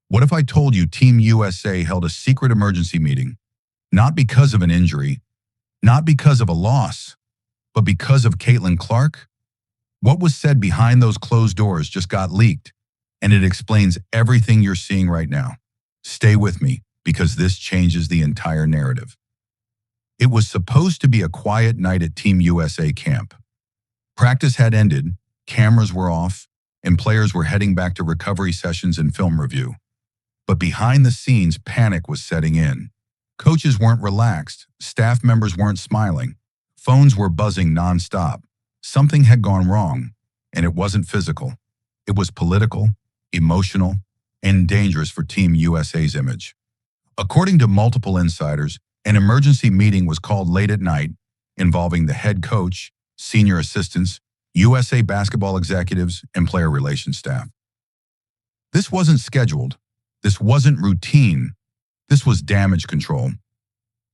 What if I told you Team USA held a secret emergency meeting, not because of an injury, not because of a loss, but because of Caitlin Clark? What was said behind those closed doors just got leaked, and it explains everything you're seeing right now. Stay with me, because this changes the entire narrative. It was supposed to be a quiet night at Team USA camp. Practice had ended, cameras were off, and players were heading back to recovery sessions and film review. But behind the scenes, panic was setting in. Coaches weren't relaxed, staff members weren't smiling, phones were buzzing nonstop. Something had gone wrong, and it wasn't physical. It was political, emotional, and dangerous for Team USA's image. According to multiple insiders, an emergency meeting was called late at night involving the head coach, senior assistants, USA basketball executives, and player relations staff. This wasn't scheduled. This wasn't routine. This was damage control.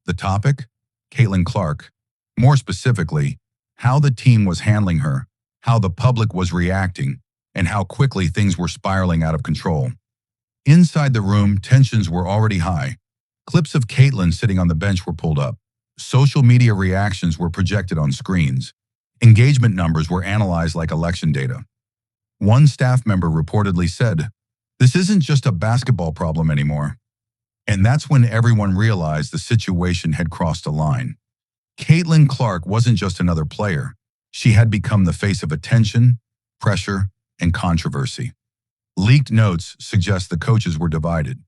The topic? Caitlin Clark. More specifically, how the team was handling her, how the public was reacting, and how quickly things were spiraling out of control. Inside the room, tensions were already high. Clips of Caitlin sitting on the bench were pulled up. Social media reactions were projected on screens. Engagement numbers were analyzed like election data. One staff member reportedly said, "This isn't just a basketball problem anymore." And that's when everyone realized the situation had crossed a line. Caitlin Clark wasn't just another player. She had become the face of attention, pressure, and controversy. Leaked notes suggest the coaches were divided.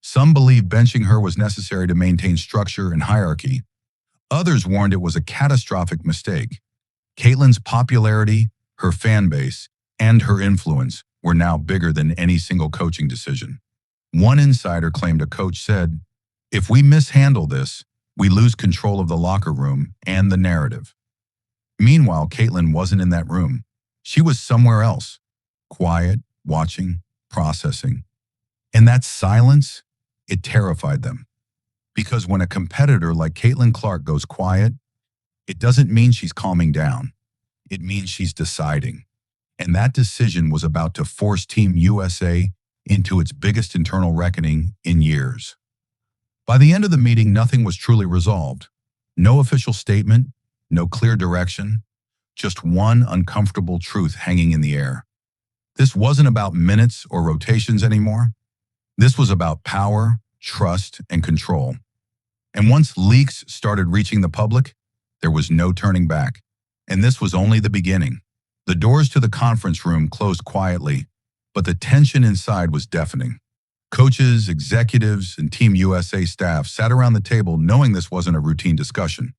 Some believed benching her was necessary to maintain structure and hierarchy. Others warned it was a catastrophic mistake. Caitlin's popularity, her fan base, and her influence were now bigger than any single coaching decision. One insider claimed a coach said, "If we mishandle this, we lose control of the locker room and the narrative." Meanwhile, Caitlin wasn't in that room. She was somewhere else, quiet, watching, processing. And that silence, it terrified them. Because when a competitor like Caitlin Clark goes quiet, it doesn't mean she's calming down. It means she's deciding. And that decision was about to force Team USA into its biggest internal reckoning in years. By the end of the meeting, nothing was truly resolved. No official statement, no clear direction, just one uncomfortable truth hanging in the air. This wasn't about minutes or rotations anymore. This was about power, trust, and control. And once leaks started reaching the public, there was no turning back. And this was only the beginning. The doors to the conference room closed quietly, but the tension inside was deafening. Coaches, executives, and Team USA staff sat around the table knowing this wasn't a routine discussion.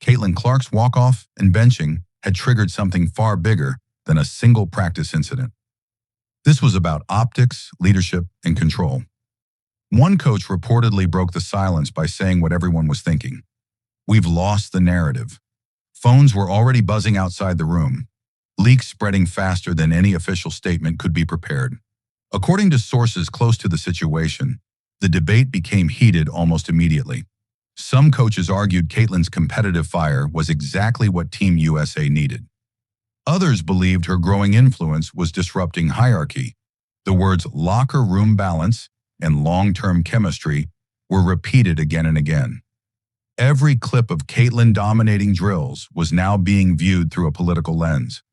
Caitlin Clark's walk-off and benching had triggered something far bigger than a single practice incident. This was about optics, leadership, and control. One coach reportedly broke the silence by saying what everyone was thinking. "We've lost the narrative." Phones were already buzzing outside the room, leaks spreading faster than any official statement could be prepared. According to sources close to the situation, the debate became heated almost immediately. Some coaches argued Caitlin's competitive fire was exactly what Team USA needed. Others believed her growing influence was disrupting hierarchy. The words locker room balance and long-term chemistry were repeated again and again. Every clip of Caitlin dominating drills was now being viewed through a political lens.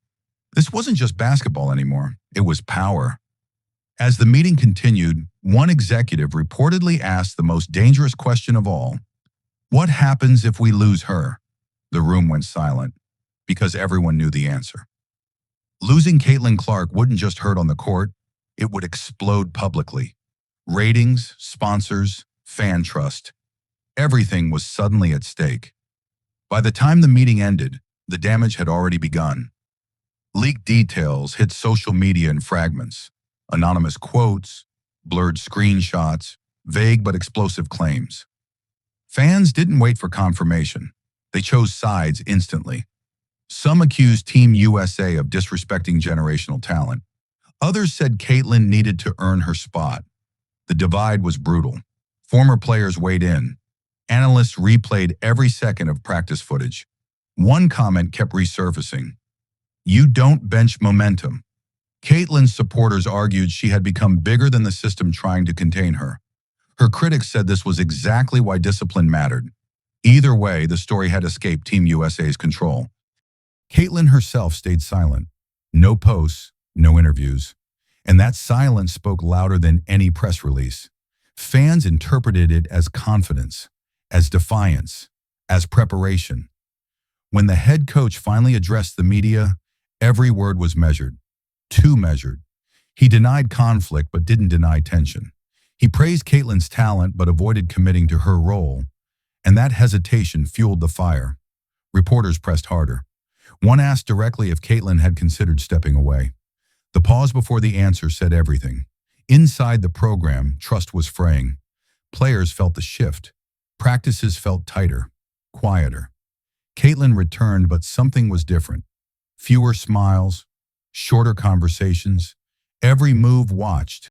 This wasn't just basketball anymore, it was power. As the meeting continued, one executive reportedly asked the most dangerous question of all: "What happens if we lose her?" The room went silent, because everyone knew the answer. Losing Caitlin Clark wouldn't just hurt on the court, it would explode publicly. Ratings, sponsors, fan trust. Everything was suddenly at stake. By the time the meeting ended, the damage had already begun. Leaked details hit social media in fragments. Anonymous quotes, blurred screenshots, vague but explosive claims. Fans didn't wait for confirmation. They chose sides instantly. Some accused Team USA of disrespecting generational talent. Others said Caitlin needed to earn her spot. The divide was brutal. Former players weighed in. Analysts replayed every second of practice footage. One comment kept resurfacing: "You don't bench momentum. Caitlyn's supporters argued she had become bigger than the system trying to contain her. Her critics said this was exactly why discipline mattered. Either way, the story had escaped Team USA's control. Caitlyn herself stayed silent. No posts, no interviews. And that silence spoke louder than any press release. Fans interpreted it as confidence, as defiance, as preparation. When the head coach finally addressed the media, every word was measured. Too measured. He denied conflict but didn't deny tension. He praised Caitlyn's talent but avoided committing to her role. And that hesitation fueled the fire. Reporters pressed harder. One asked directly if Caitlyn had considered stepping away. The pause before the answer said everything. Inside the program, trust was fraying. Players felt the shift. Practices felt tighter, quieter. Caitlyn returned, but something was different. Fewer smiles, shorter conversations, every move watched,